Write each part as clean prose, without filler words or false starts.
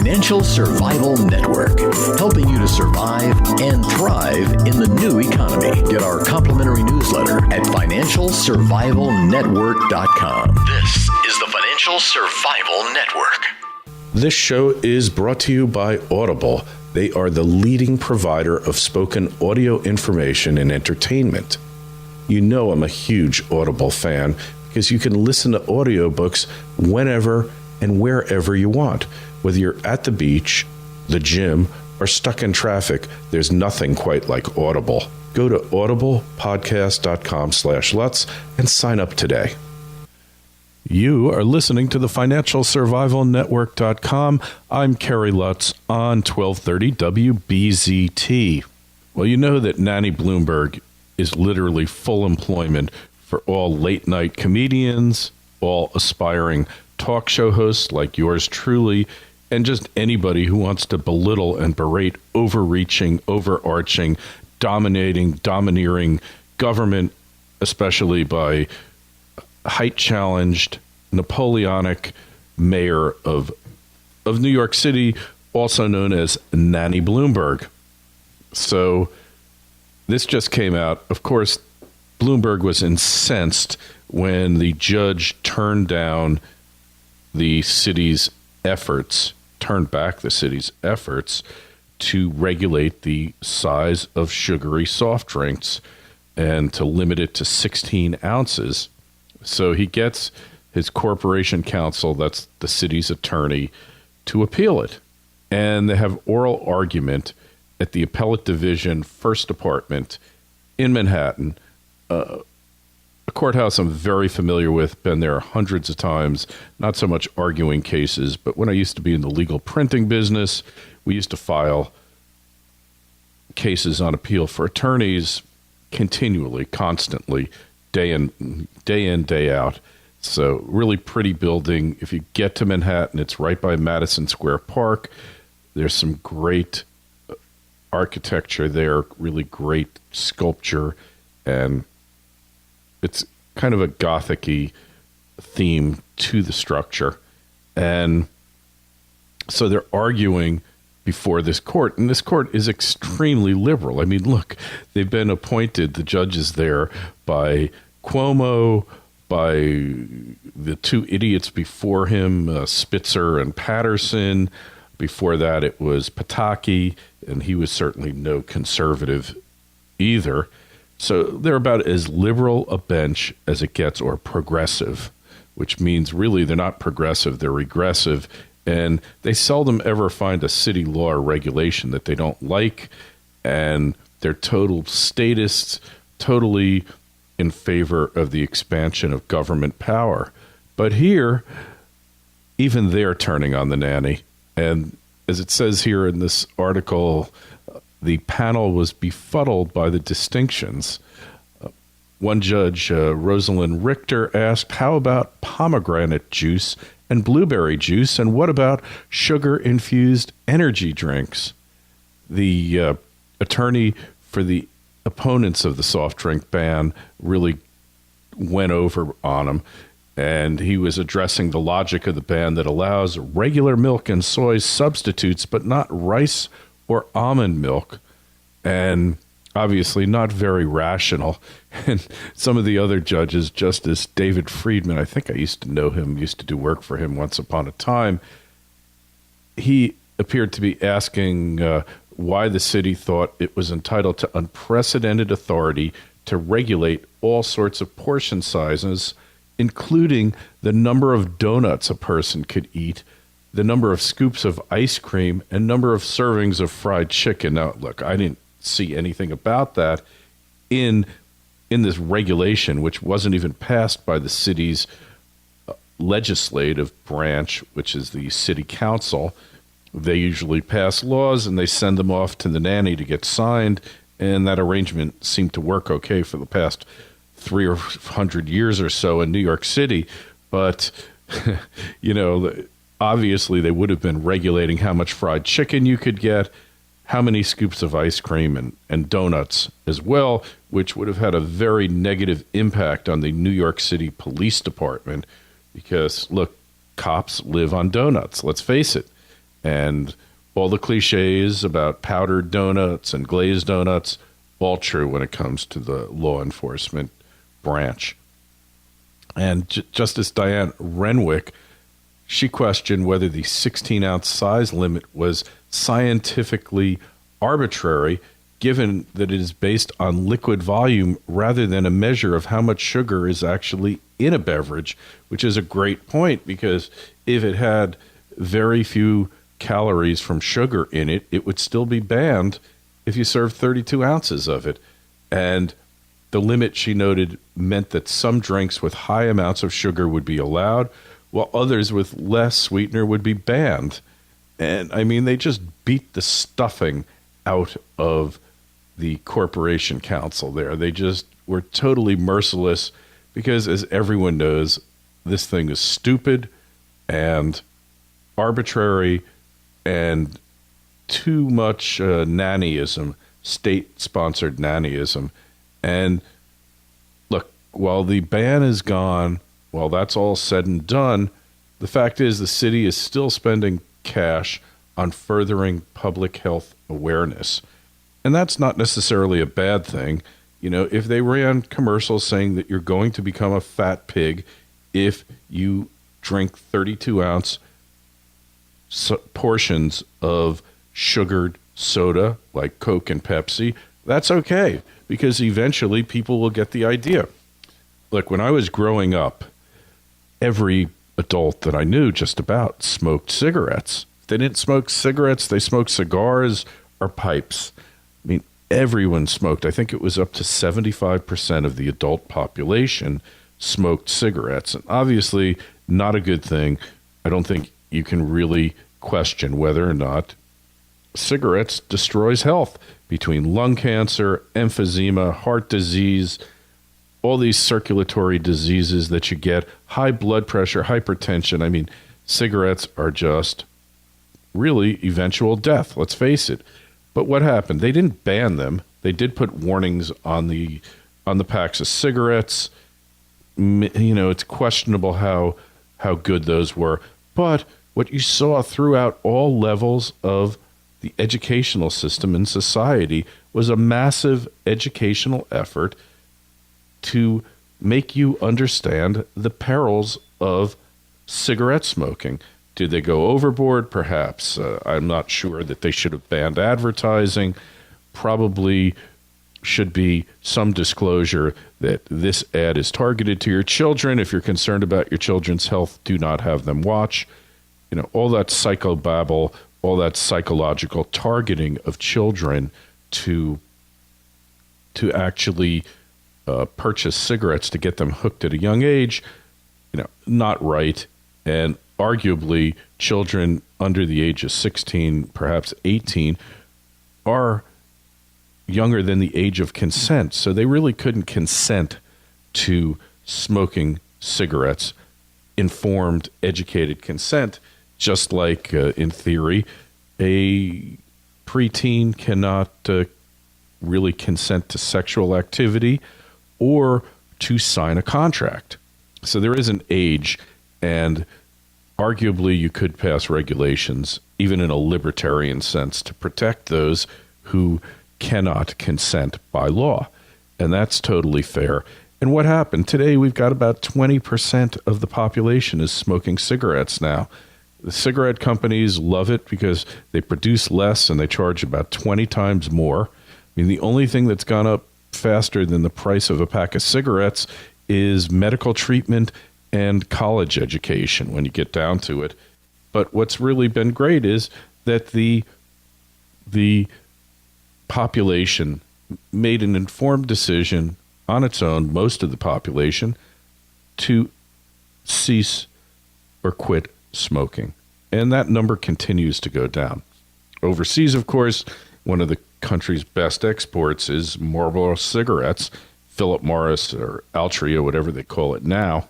Financial Survival Network, helping you to survive and thrive in the new economy. Get our complimentary newsletter at financialsurvivalnetwork.com. This is the Financial Survival Network. This show is brought to you by Audible. They are the leading provider of spoken audio information and entertainment. You know I'm a huge Audible fan because you can listen to audiobooks whenever and wherever you want. Whether you're at the beach, the gym, or stuck in traffic, there's nothing quite like Audible. Go to audiblepodcast.com/Lutz and sign up today. You are listening to the FinancialSurvivalNetwork.com. I'm Kerry Lutz on 1230 WBZT. Well, you know that Nanny Bloomberg is literally full employment for all late-night comedians, all aspiring talk show hosts like yours truly, and just anybody who wants to belittle and berate overreaching, overarching, domineering government, especially by height-challenged, Napoleonic mayor of New York City, also known as Nanny Bloomberg. So this just came out. Of course, Bloomberg was incensed when the judge turned back the city's efforts to regulate the size of sugary soft drinks and to limit it to 16 ounces. So he gets his corporation counsel, that's the city's attorney, to appeal it. And they have oral argument at the Appellate Division, First Department in Manhattan, a courthouse I'm very familiar with, been there hundreds of times, not so much arguing cases, but when I used to be in the legal printing business, we used to file cases on appeal for attorneys continually, constantly, day in, day out. So really pretty building. If you get to Manhattan, it's right by Madison Square Park. There's some great architecture there, really great sculpture, and it's kind of a Gothic-y theme to the structure. And so they're arguing before this court, and this court is extremely liberal. I mean, look, they've been appointed, the judges there, by Cuomo, by the two idiots before him, Spitzer and Patterson. Before that, it was Pataki, and he was certainly no conservative either. So they're about as liberal a bench as it gets, or progressive, which means really they're not progressive, they're regressive. And they seldom ever find a city law or regulation that they don't like. And they're total statists, totally in favor of the expansion of government power. But here, even they're turning on the nanny. And as it says here in this article, the panel was befuddled by the distinctions. One judge, Rosalind Richter, asked, how about pomegranate juice and blueberry juice, and what about sugar-infused energy drinks? The attorney for the opponents of the soft drink ban really went over on him, and he was addressing the logic of the ban that allows regular milk and soy substitutes, but not rice or almond milk, and obviously not very rational. And some of the other judges, Justice David Friedman, I think I used to know him, used to do work for him once upon a time, he appeared to be asking why the city thought it was entitled to unprecedented authority to regulate all sorts of portion sizes, including the number of donuts a person could eat, the number of scoops of ice cream, and number of servings of fried chicken. Now, look, I didn't see anything about that in this regulation, which wasn't even passed by the city's legislative branch, which is the city council. They usually pass laws and they send them off to the nanny to get signed, and that arrangement seemed to work okay for the past 300 years or so in New York City. But, you know, obviously they would have been regulating how much fried chicken you could get, how many scoops of ice cream and donuts as well, which would have had a very negative impact on the New York City Police Department because, look, cops live on donuts, let's face it. And all the cliches about powdered donuts and glazed donuts, all true when it comes to the law enforcement branch. And Justice Diane Renwick, she questioned whether the 16-ounce size limit was scientifically arbitrary, given that it is based on liquid volume rather than a measure of how much sugar is actually in a beverage, which is a great point, because if it had very few calories from sugar in it, it would still be banned if you served 32 ounces of it. And the limit, she noted, meant that some drinks with high amounts of sugar would be allowed, while others with less sweetener would be banned. And I mean, they just beat the stuffing out of the Corporation Council there. They just were totally merciless because, as everyone knows, this thing is stupid and arbitrary and too much nannyism, state-sponsored nannyism. And look, while the ban is gone, while that's all said and done, the fact is the city is still spending cash on furthering public health awareness. And that's not necessarily a bad thing. You know, if they ran commercials saying that you're going to become a fat pig if you drink 32-ounce portions of sugared soda like Coke and Pepsi, that's okay, because eventually people will get the idea. Look, when I was growing up, every adult that I knew just about smoked cigarettes. If they didn't smoke cigarettes, they smoked cigars or pipes. I mean, everyone smoked. I think it was up to 75% of the adult population smoked cigarettes. And obviously, not a good thing. I don't think you can really question whether or not cigarettes destroys health, between lung cancer, emphysema, heart disease, all these circulatory diseases that you get, high blood pressure, hypertension. I mean, cigarettes are just really eventual death, let's face it. But what happened? They didn't ban them. They did put warnings on the packs of cigarettes. You know, it's questionable how good those were. But what you saw throughout all levels of the educational system in society was a massive educational effort to make you understand the perils of cigarette smoking. Did they go overboard? Perhaps. I'm not sure that they should have banned advertising. Probably should be some disclosure that this ad is targeted to your children. If you're concerned about your children's health, do not have them watch. You know, all that psychobabble, all that psychological targeting of children to actually purchase cigarettes to get them hooked at a young age, you know, not right. And arguably, children under the age of 16, perhaps 18, are younger than the age of consent. So they really couldn't consent to smoking cigarettes. Informed, educated consent, just like, in theory, a preteen cannot really consent to sexual activity or to sign a contract. So there is an age, and arguably you could pass regulations, even in a libertarian sense, to protect those who cannot consent by law. And that's totally fair. And what happened? Today we've got about 20% of the population is smoking cigarettes now. The cigarette companies love it because they produce less and they charge about 20 times more. I mean, the only thing that's gone up faster than the price of a pack of cigarettes is medical treatment and college education when you get down to it. But what's really been great is that the population made an informed decision on its own, most of the population, to cease or quit smoking. And that number continues to go down. Overseas, of course, one of the country's best exports is Marlboro cigarettes, Philip Morris or Altria, whatever they call it now.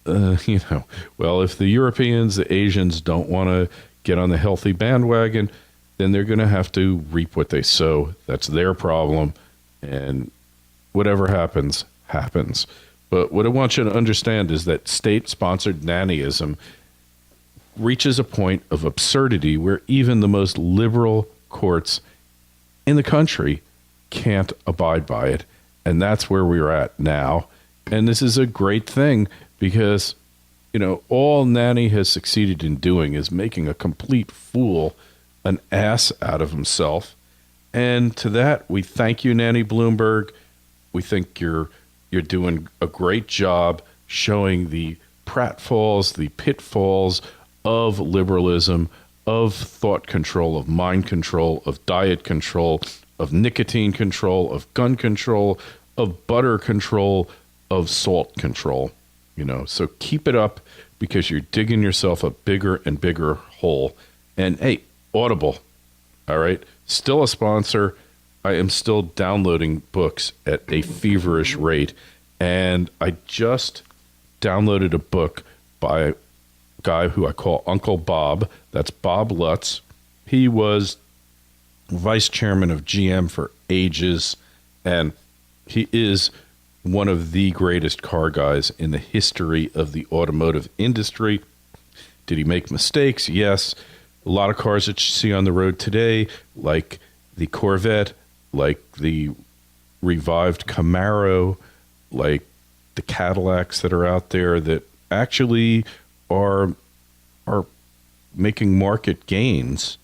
Well, if the Europeans, the Asians don't want to get on the healthy bandwagon, then they're going to have to reap what they sow. That's their problem. And whatever happens, happens. But what I want you to understand is that state-sponsored nannyism reaches a point of absurdity where even the most liberal courts in the country can't abide by it. And that's where we're at now. And this is a great thing because, all Nanny has succeeded in doing is making a complete fool, an ass out of himself. And to that, we thank you, Nanny Bloomberg. We think you're doing a great job showing the pratfalls, the pitfalls of liberalism, of thought control, of mind control, of diet control, of nicotine control, of gun control, of butter control, of salt control. So keep it up because you're digging yourself a bigger and bigger hole. And hey, Audible, all right, still a sponsor. I am still downloading books at a feverish rate. And I just downloaded a book by a guy who I call Uncle Bob. That's Bob Lutz. He was vice chairman of GM for ages, and he is one of the greatest car guys in the history of the automotive industry. Did he make mistakes? Yes. A lot of cars that you see on the road today, like the Corvette, like the revived Camaro, like the Cadillacs that are out there that actually are making market gains,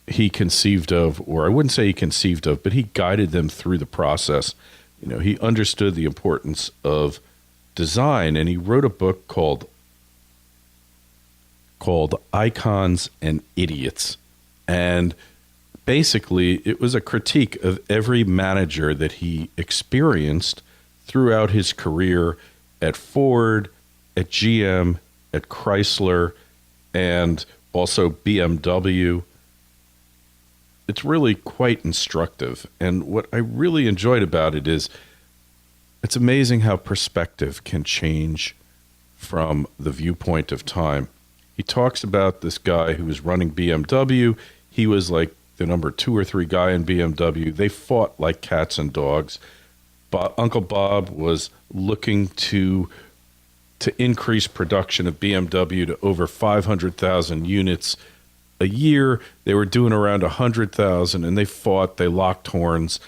he conceived of, or I wouldn't say he conceived of, but he guided them through the process. He understood the importance of design, and he wrote a book called Icons and Idiots. And basically, it was a critique of every manager that he experienced throughout his career at Ford, at GM, at Chrysler, and also BMW. It's really quite instructive. And what I really enjoyed about it is it's amazing how perspective can change from the viewpoint of time. He talks about this guy who was running BMW. He was like the number 2 or 3 guy in BMW. They fought like cats and dogs. But Uncle Bob was looking to increase production of BMW to over 500,000 units a year. They were doing around 100,000, and they fought. They locked horns.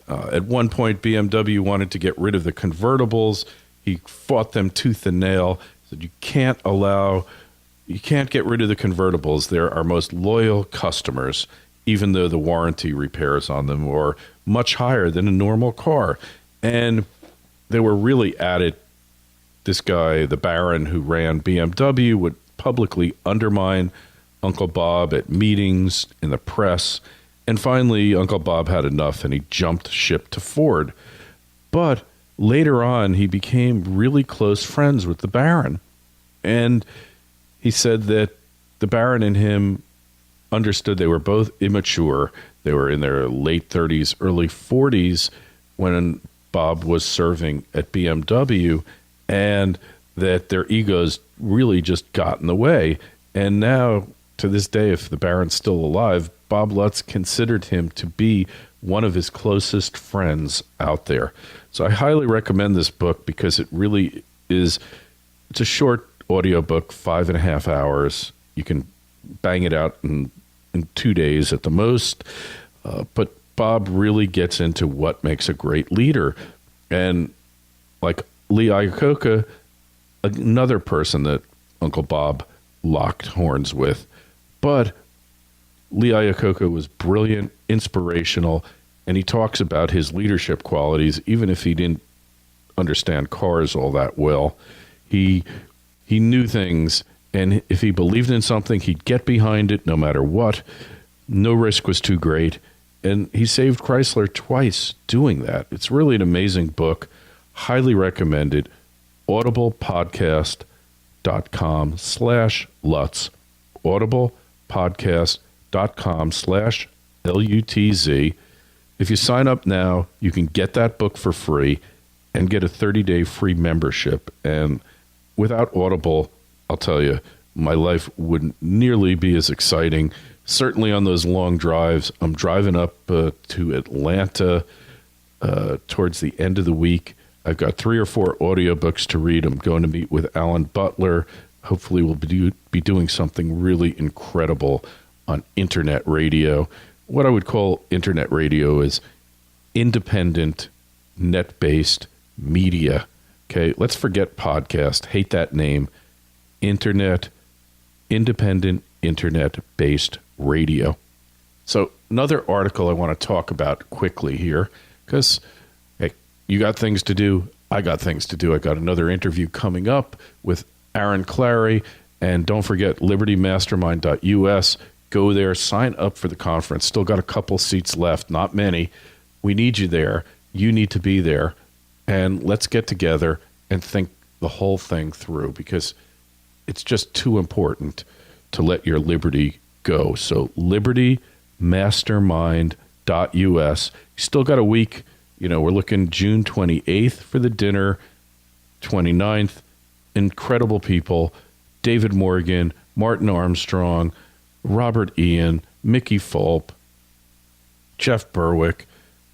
At one point, BMW wanted to get rid of the convertibles. He fought them tooth and nail. Said, you can't get rid of the convertibles. They're our most loyal customers, even though the warranty repairs on them are much higher than a normal car. And they were really at it. This guy, the Baron who ran BMW, would publicly undermine Uncle Bob at meetings, in the press. And finally, Uncle Bob had enough and he jumped ship to Ford. But later on, he became really close friends with the Baron. And he said that the Baron and him understood they were both immature. They were in their late 30s, early 40s when Bob was serving at BMW, and that their egos really just got in the way. And now, to this day, if the Baron's still alive, Bob Lutz considered him to be one of his closest friends out there. So I highly recommend this book because it really is, it's a short audiobook, 5.5 hours. You can bang it out in 2 days at the most. But Bob really gets into what makes a great leader. And like Lee Iacocca, another person that Uncle Bob locked horns with. But Lee Iacocca was brilliant, inspirational, and he talks about his leadership qualities, even if he didn't understand cars all that well. He knew things, and if he believed in something, he'd get behind it no matter what. No risk was too great. And he saved Chrysler twice doing that. It's really an amazing book. Highly recommended. audiblepodcast.com/Lutz. audiblepodcast.com/LUTZ. If you sign up now, you can get that book for free and get a 30-day free membership. And without Audible, I'll tell you, my life wouldn't nearly be as exciting. Certainly on those long drives. I'm driving up to Atlanta towards the end of the week. I've got 3 or 4 audiobooks to read. I'm going to meet with Alan Butler, hopefully we'll be doing something really incredible on internet radio. What I would call internet radio is independent, net-based media. Okay, let's forget podcast. Hate that name. Independent, internet-based radio. So another article I want to talk about quickly here, because, hey, you got things to do. I got things to do. I got another interview coming up with Aaron Clary. And don't forget, libertymastermind.us. Go there, sign up for the conference. Still got a couple seats left, not many. We need you there. You need to be there. And let's get together and think the whole thing through, because it's just too important to let your liberty go. So libertymastermind.us. You still got a week. You know, we're looking June 28th for the dinner, 29th. Incredible people. David Morgan, Martin Armstrong, Robert Ian, Mickey Fulp, Jeff Berwick,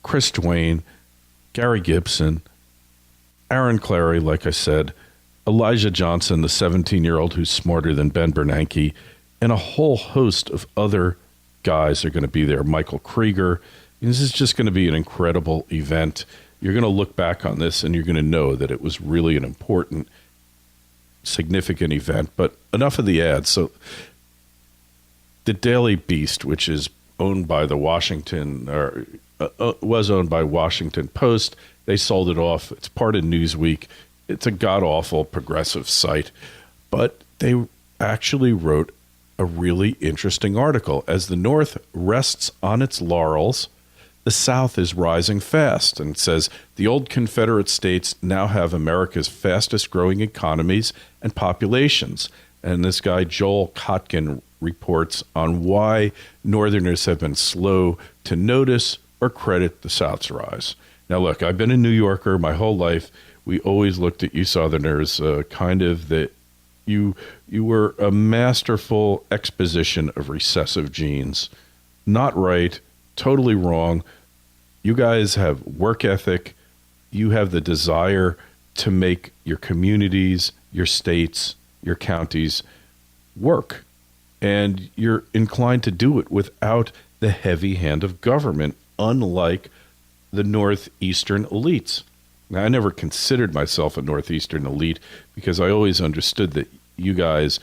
Chris Duane, Gary Gibson, Aaron Clary, like I said, Elijah Johnson, the 17-year-old who's smarter than Ben Bernanke, and a whole host of other guys are going to be there. Michael Krieger. This is just going to be an incredible event. You're going to look back on this and you're going to know that it was really an important, significant event. But enough of the ads. So the Daily Beast, which is owned by the was owned by Washington Post. They sold it off. It's part of Newsweek. It's a god-awful progressive site. But they actually wrote a really interesting article. As the North rests on its laurels, the South is rising fast. And it says, the old Confederate states now have America's fastest growing economies and populations. And this guy, Joel Kotkin, reports on why Northerners have been slow to notice or credit the South's rise. Now, look, I've been a New Yorker my whole life. We always looked at you Southerners kind of that you were a masterful exposition of recessive genes. Not right, totally wrong. You guys have work ethic. You have the desire to make your communities, your states, your counties work. And you're inclined to do it without the heavy hand of government, unlike the Northeastern elites. Now, I never considered myself a Northeastern elite because I always understood that you guys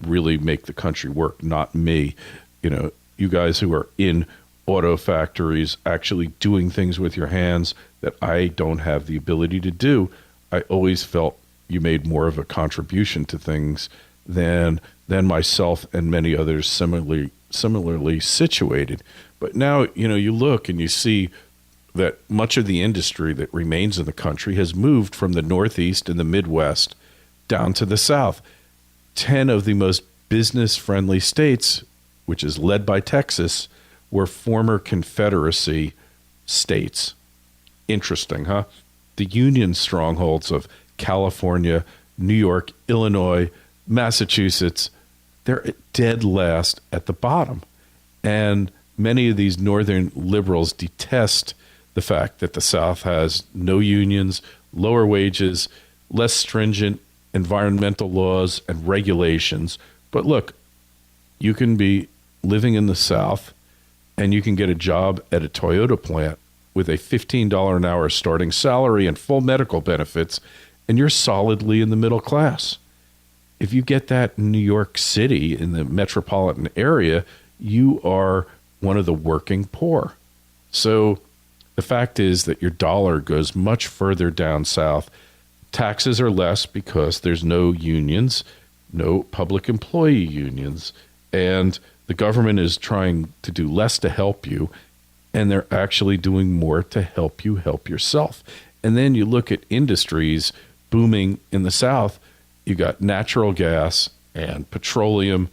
really make the country work, not me. You know, you guys who are in auto factories, actually doing things with your hands that I don't have the ability to do. I always felt you made more of a contribution to things than myself and many others similarly situated. But now, you know, you look and you see that much of the industry that remains in the country has moved from the Northeast and the Midwest down to the South. 10 of the most business-friendly states, which is led by Texas, were former Confederacy states. Interesting, huh? The Union strongholds of California, New York, Illinois, Massachusetts, they're dead last at the bottom. And many of these northern liberals detest the fact that the South has no unions, lower wages, less stringent environmental laws and regulations. But look, you can be living in the South and you can get a job at a Toyota plant with a $15 an hour starting salary and full medical benefits, and you're solidly in the middle class. If you get that in New York City, in the metropolitan area, you are one of the working poor. So the fact is that your dollar goes much further down south. Taxes are less because there's no unions, no public employee unions, and the government is trying to do less to help you, and they're actually doing more to help you help yourself. And then you look at industries booming in the South. You got natural gas and petroleum.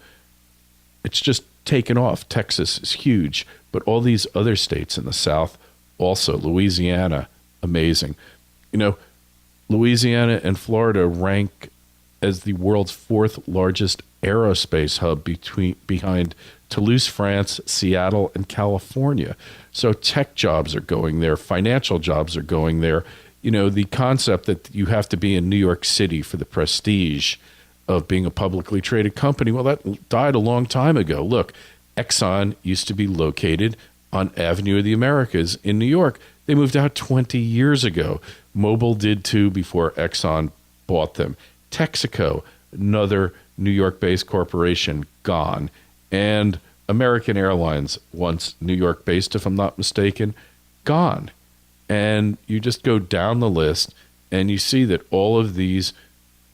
It's just taken off. Texas is huge, but all these other states in the South also. Louisiana, amazing. You know, Louisiana and Florida rank as the world's fourth largest aerospace hub behind Toulouse, France, Seattle, and California. So tech jobs are going there. Financial jobs are going there. You know, the concept that you have to be in New York City for the prestige of being a publicly traded company. Well, that died a long time ago. Look, Exxon used to be located on Avenue of the Americas in New York. They moved out 20 years ago. Mobil did too before Exxon bought them. Texaco, another New York-based corporation, gone. And American Airlines, once New York-based, if I'm not mistaken, gone. And you just go down the list and you see that all of these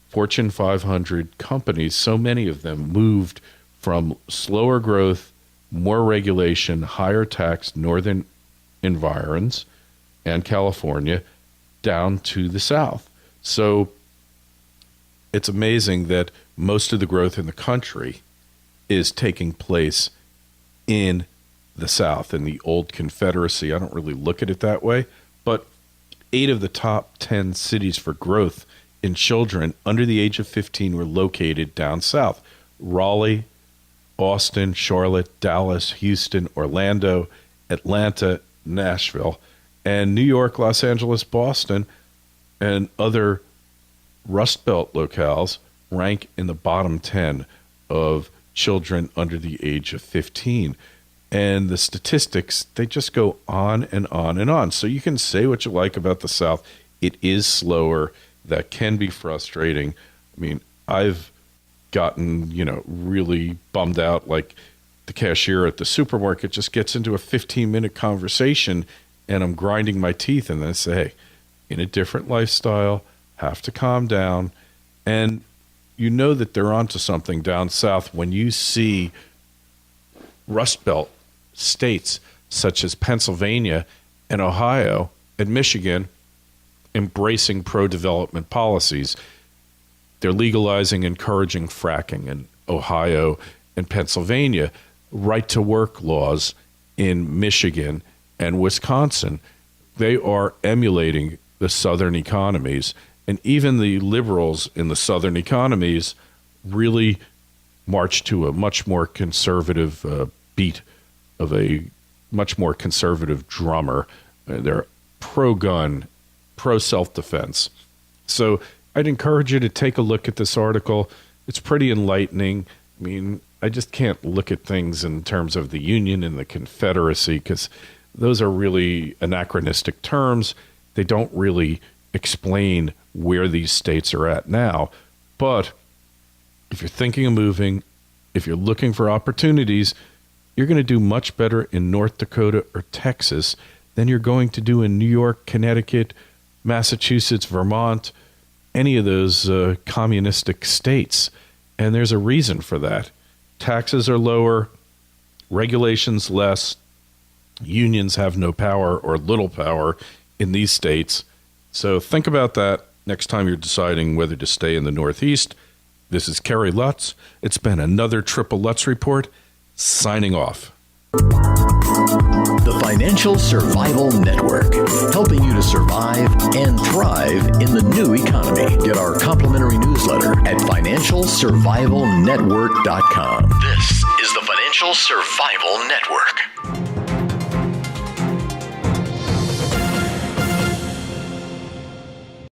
Fortune 500 companies, so many of them moved from slower growth, more regulation, higher tax northern environs and California down to the south. So it's amazing that most of the growth in the country is taking place in the South, in the old Confederacy. I don't really look at it that way, but 8 of the top 10 cities for growth in children under the age of 15 were located down south. Raleigh, Austin, Charlotte, Dallas, Houston, Orlando, Atlanta, Nashville, and New York, Los Angeles, Boston, and other Rust Belt locales rank in the bottom 10 of children under the age of 15. And the statistics, they just go on and on and on. So you can say what you like about the South. It is slower. That can be frustrating. I mean, I've gotten, really bummed out, like the cashier at the supermarket just gets into a 15-minute conversation and I'm grinding my teeth and I say, hey, in a different lifestyle, have to calm down. And you know that they're onto something down south when you see Rust Belt states such as Pennsylvania and Ohio and Michigan embracing pro-development policies. They're legalizing, encouraging fracking in Ohio and Pennsylvania, right-to-work laws in Michigan and Wisconsin. They are emulating the southern economies, and even the liberals in the southern economies really march to a much more conservative beat of a much more conservative drummer. They're pro-gun, pro-self-defense. So I'd encourage you to take a look at this article. It's pretty enlightening. I mean, I just can't look at things in terms of the Union and the Confederacy because those are really anachronistic terms. They don't really explain where these states are at now. But if you're thinking of moving, if you're looking for opportunities, you're going to do much better in North Dakota or Texas than you're going to do in New York, Connecticut, Massachusetts, Vermont, any of those communistic states. And there's a reason for that. Taxes are lower, regulations less, unions have no power or little power in these states. So think about that next time you're deciding whether to stay in the Northeast. This is Kerry Lutz. It's been another Triple Lutz Report, signing off. The Financial Survival Network, helping you to survive and thrive in the new economy. Get our complimentary newsletter at financialsurvivalnetwork.com. This is the Financial Survival Network.